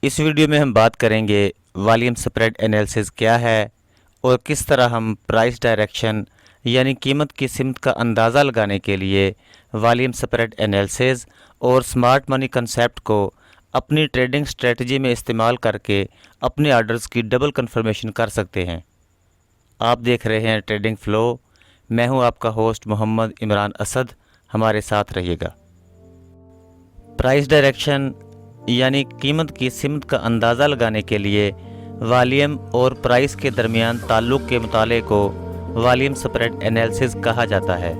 इस वीडियो में हम बात करेंगे वॉल्यूम स्प्रेड एनालिसिस क्या है और किस तरह हम प्राइस डायरेक्शन यानी कीमत की सिमत का अंदाज़ा लगाने के लिए वॉल्यूम स्प्रेड एनालिसिस और स्मार्ट मनी कंसेप्ट को अपनी ट्रेडिंग स्ट्रेटजी में इस्तेमाल करके अपने आर्डर्स की डबल कंफर्मेशन कर सकते हैं। आप देख रहे हैं ट्रेडिंग फ्लो। मैं हूं आपका होस्ट मोहम्मद इमरान असद। हमारे साथ रहिएगा। प्राइस डायरेक्शन यानी कीमत की सिमत का अंदाज़ा लगाने के लिए वॉल्यूम और प्राइस के दरमियान ताल्लुक़ के मुताले को वॉल्यूम स्प्रेड एनालिसिस कहा जाता है।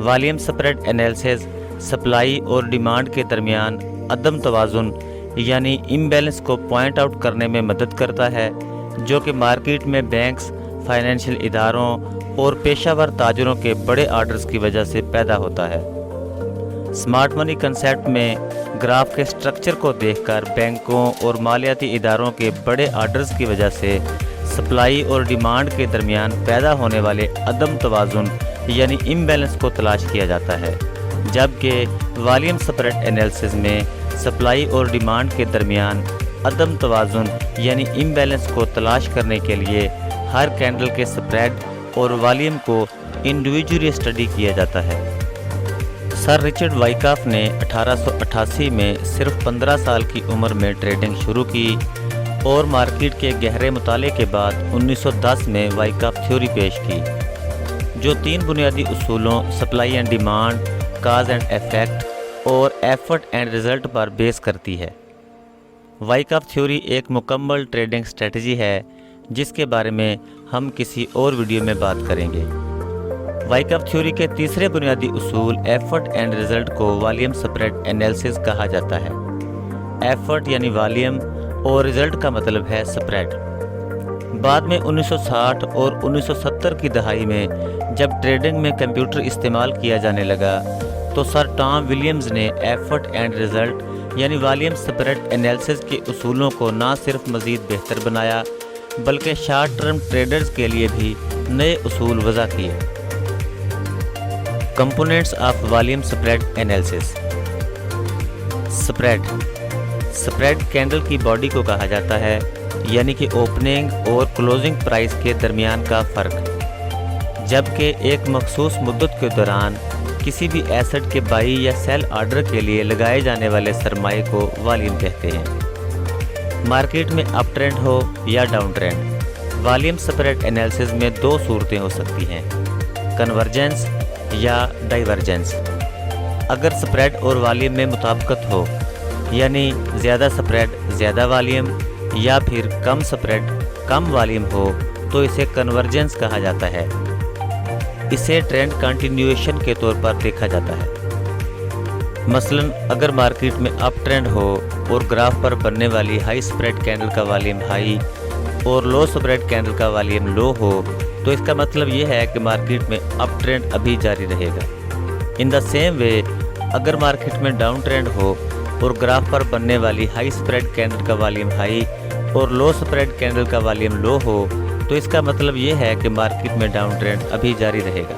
वॉल्यूम स्प्रेड एनालिसिस सप्लाई और डिमांड के दरमियान अदम तवाज़ुन यानी इम्बैलेंस को पॉइंट आउट करने में मदद करता है, जो कि मार्केट में बैंक्स, फाइनेंशियल इदारों और पेशावर ताजरों के बड़े आर्डर्स की वजह से पैदा होता है। स्मार्ट मनी कंसेप्ट में ग्राफ के स्ट्रक्चर को देखकर बैंकों और मालियाती इदारों के बड़े आर्डर्स की वजह से सप्लाई और डिमांड के दरमियान पैदा होने वाले अदम तवाज़ुन यानी इम्बैलेंस को तलाश किया जाता है, जबकि वॉल्यूम स्प्रेड एनालिसिस में सप्लाई और डिमांड के दरमियान अदम तवाज़ुन यानी इम्बैलेंस को तलाश करने के लिए हर कैंडल के स्प्रेड और वॉल्यूम को इंडिविजुअली स्टडी किया जाता है। सर रिचर्ड वाइकाफ ने 1888 में सिर्फ 15 साल की उम्र में ट्रेडिंग शुरू की और मार्केट के गहरे मुताले के बाद 1910 में वाइकाफ थ्योरी पेश की, जो 3 बुनियादी उसूलों supply and demand, cause and effect और एफर्ट एंड रिज़ल्ट पर बेस करती है। वाइकाफ थ्योरी एक मुकम्मल ट्रेडिंग स्ट्रेटजी है, जिसके बारे में हम किसी और वीडियो में बात करेंगे। वाइकाफ थ्योरी के तीसरे बुनियादी उसूल एफर्ट एंड रिज़ल्ट को वॉल्यूम स्प्रेड एनालिसिस कहा जाता है। एफर्ट यानी वॉल्यूम और रिज़ल्ट का मतलब है स्प्रेड। बाद में 1960 और 1970 की दहाई में जब ट्रेडिंग में कंप्यूटर इस्तेमाल किया जाने लगा, तो सर टॉम विलियम्स ने एफर्ट एंड रिज़ल्ट यानी वॉल्यूम स्प्रेड एनालिसिस के उसूलों को ना सिर्फ मज़ीद बेहतर बनाया, बल्कि शॉर्ट टर्म ट्रेडर्स के लिए भी नए उसूल वज़ा किए। Components of volume spread analysis. Spread candle की बॉडी को कहा जाता है, यानी कि ओपनिंग और क्लोजिंग प्राइस के दरमियान का फ़र्क, जबकि एक मखसूस मुद्दत के दौरान किसी भी एसेट के बाई या सेल आर्डर के लिए लगाए जाने वाले सरमाए को वॉल्यूम कहते हैं। मार्केट में अप ट्रेंड हो या down trend, volume spread analysis में 2 सूरतें हो सकती हैं, कन्वर्जेंस या डाइवर्जेंस। अगर स्प्रेड और वॉल्यूम में मुताबिकत हो, यानी ज़्यादा स्प्रेड ज़्यादा वॉल्यूम या फिर कम स्प्रेड कम वॉल्यूम हो, तो इसे कन्वर्जेंस कहा जाता है। इसे ट्रेंड कंटिन्यूएशन के तौर पर देखा जाता है। मसलन अगर मार्केट में अप ट्रेंड हो और ग्राफ पर बनने वाली हाई स्प्रेड कैंडल का वॉल्यूम हाई और लो स्प्रेड कैंडल का वॉल्यूम लो हो, तो इसका मतलब ये है कि मार्केट में अप ट्रेंड अभी जारी रहेगा। इन द सेम वे, अगर मार्केट में डाउन ट्रेंड हो और ग्राफ पर बनने वाली हाई स्प्रेड कैंडल का वॉल्यूम हाई और लो स्प्रेड कैंडल का वॉल्यूम लो हो, तो इसका मतलब ये है कि मार्केट में डाउन ट्रेंड अभी जारी रहेगा।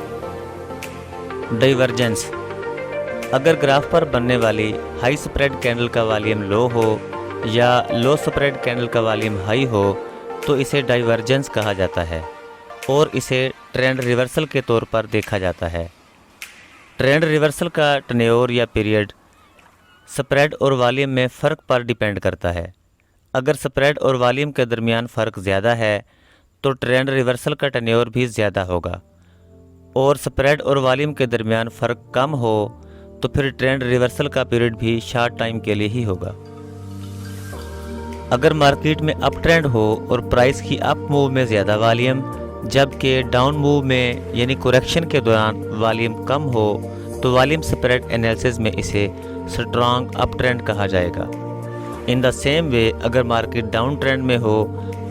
डाइवर्जेंस। अगर ग्राफ पर बनने वाली हाई स्प्रेड कैंडल का वॉल्यूम लो हो या लो स्प्रेड कैंडल का वॉल्यूम हाई हो, तो इसे डाइवर्जेंस कहा जाता है और इसे ट्रेंड रिवर्सल के तौर पर देखा जाता है। ट्रेंड रिवर्सल का टेन्योर या पीरियड स्प्रेड और वॉल्यूम में फ़र्क पर डिपेंड करता है। अगर स्प्रेड और वॉल्यूम के दरमियान फ़र्क ज़्यादा है, तो ट्रेंड रिवर्सल का टेन्योर भी ज़्यादा होगा, और स्प्रेड और वॉल्यूम के दरमियान फ़र्क कम हो, तो फिर ट्रेंड रिवर्सल का पीरियड भी शॉर्ट टाइम के लिए ही होगा। अगर मार्केट में अप ट्रेंड हो और प्राइस की अप मूव में ज़्यादा वॉल्यूम, जबकि डाउन मूव में यानी करेक्शन के दौरान वॉल्यूम कम हो, तो वॉल्यूम स्प्रेड एनालिसिस में इसे स्ट्रॉन्ग अप ट्रेंड कहा जाएगा। इन द सेम वे, अगर मार्केट डाउन ट्रेंड में हो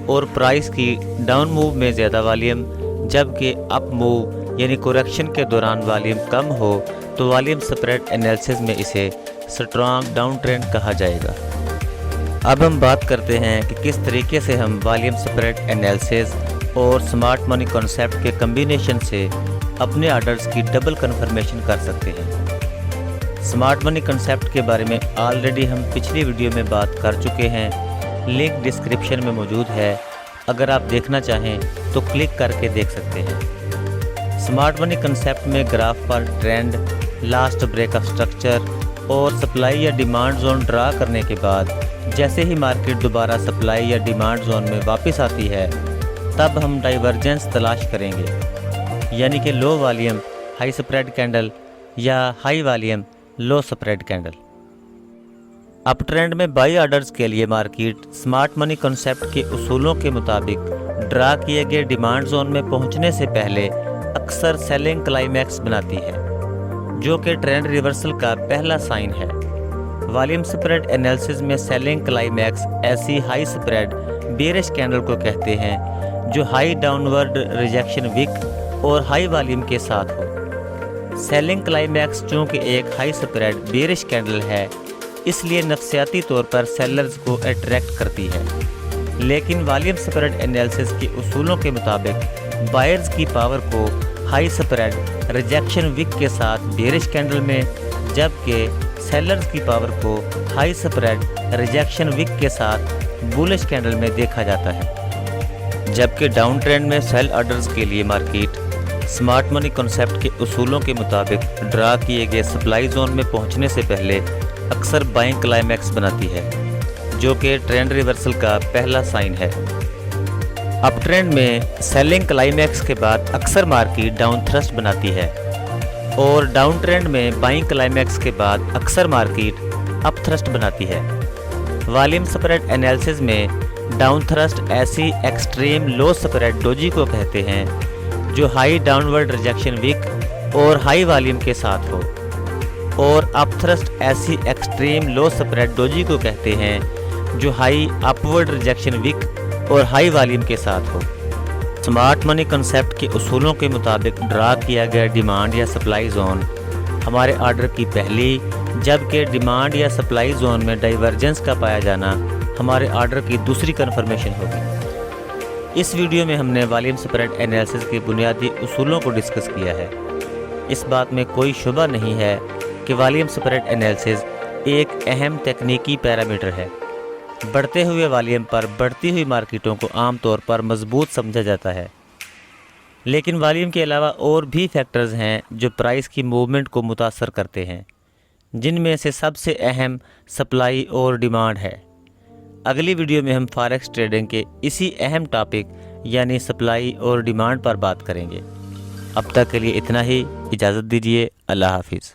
और प्राइस की डाउन मूव में ज़्यादा वॉल्यूम, जबकि अप मूव यानी करेक्शन के दौरान वॉल्यूम कम हो, तो वॉल्यूम स्प्रेड एनालिसिस में इसे स्ट्रॉन्ग डाउन ट्रेंड कहा जाएगा। अब हम बात करते हैं कि किस तरीके से हम वॉल्यूम स्प्रेड एनालिसिस और स्मार्ट मनी कॉन्सेप्ट के कम्बिनेशन से अपने आर्डर्स की डबल कन्फर्मेशन कर सकते हैं। स्मार्ट मनी कंसेप्ट के बारे में ऑलरेडी हम पिछली वीडियो में बात कर चुके हैं, लिंक डिस्क्रिप्शन में मौजूद है। अगर आप देखना चाहें तो क्लिक करके देख सकते हैं। स्मार्ट मनी कंसेप्ट में ग्राफ पर ट्रेंड, लास्ट ब्रेकअप स्ट्रक्चर और सप्लाई या डिमांड जोन ड्रा करने के बाद जैसे ही मार्केट दोबारा सप्लाई या डिमांड जोन में वापस आती है तब हम डाइवर्जेंस तलाश करेंगे, यानी कि low volume high spread candle या high volume low spread candle. Up trend में बाई ऑर्डर्स के लिए मार्केट स्मार्ट मनी कॉन्सेप्ट के उसूलों के मुताबिक ड्रा किए गए डिमांड जोन में पहुंचने से पहले अक्सर सेलिंग क्लाइमैक्स बनाती है, जो कि ट्रेंड रिवर्सल का पहला साइन है। वॉल्यूम स्प्रेड एनालिसिस में सेलिंग क्लाइमैक्स ऐसी हाई स्प्रेड बेरिश कैंडल को कहते हैं जो हाई डाउनवर्ड रिजेक्शन विक और हाई वॉल्यूम के साथ हो। सेलिंग क्लाइमैक्स चूँकि एक हाई स्प्रेड बेरिश कैंडल है, इसलिए नफसियाती तौर पर सेलर्स को अट्रैक्ट करती है, लेकिन वॉल्यूम स्प्रेड एनालिसिस के उसूलों के मुताबिक बायर्स की पावर को हाई स्प्रेड रिजेक्शन विक के साथ बेरिश कैंडल में, जबकि सेलर्स की पावर को हाई स्प्रेड रिजेक्शन विक के साथ बुलिश कैंडल में देखा जाता है। जबकि डाउन ट्रेंड में सेल ऑर्डर्स के लिए मार्केट स्मार्ट मनी कॉन्सेप्ट के उसूलों के मुताबिक ड्रा किए गए सप्लाई जोन में पहुंचने से पहले अक्सर बाइंग क्लाइमैक्स बनाती है, जो कि ट्रेंड रिवर्सल का पहला साइन है। अप ट्रेंड में सेलिंग क्लाइमैक्स के बाद अक्सर मार्केट डाउन थ्रस्ट बनाती है और डाउन ट्रेंड में बाइंग क्लाइमैक्स के बाद अक्सर मार्केट अप थ्रस्ट बनाती है। वॉल्यूम स्प्रेड एनालिसिस में डाउन थ्रस्ट ऐसी एक्सट्रीम लो स्प्रेड डोजी को कहते हैं जो हाई डाउनवर्ड रिजेक्शन विक और हाई वॉल्यूम के साथ हो, और अप थ्रस्ट ऐसी एक्सट्रीम लो स्प्रेड डोजी को कहते हैं जो हाई अपवर्ड रिजेक्शन विक और हाई वॉल्यूम के साथ हो। स्मार्ट मनी कॉन्सेप्ट के उसूलों के मुताबिक ड्रा किया गया डिमांड या सप्लाई जोन हमारे ऑर्डर की पहली, जबकि डिमांड या सप्लाई जोन में डाइवर्जेंस का पाया जाना हमारे ऑर्डर की दूसरी कन्फर्मेशन होगी। इस वीडियो में हमने वॉल्यूम स्प्रेड एनालिसिस के बुनियादी उसूलों को डिस्कस किया है। इस बात में कोई शुबा नहीं है कि वॉल्यूम स्प्रेड एनालिसिस एक अहम तकनीकी पैरामीटर है। बढ़ते हुए वॉल्यूम पर बढ़ती हुई मार्केटों को आमतौर पर मजबूत समझा जाता है, लेकिन वॉल्यूम के अलावा और भी फैक्टर्स हैं जो प्राइस की मूवमेंट को मुतासर करते हैं, जिनमें से सबसे अहम सप्लाई और डिमांड है। अगली वीडियो में हम फॉरेक्स ट्रेडिंग के इसी अहम टॉपिक यानी सप्लाई और डिमांड पर बात करेंगे। अब तक के लिए इतना ही, इजाज़त दीजिए। अल्लाह हाफिज़।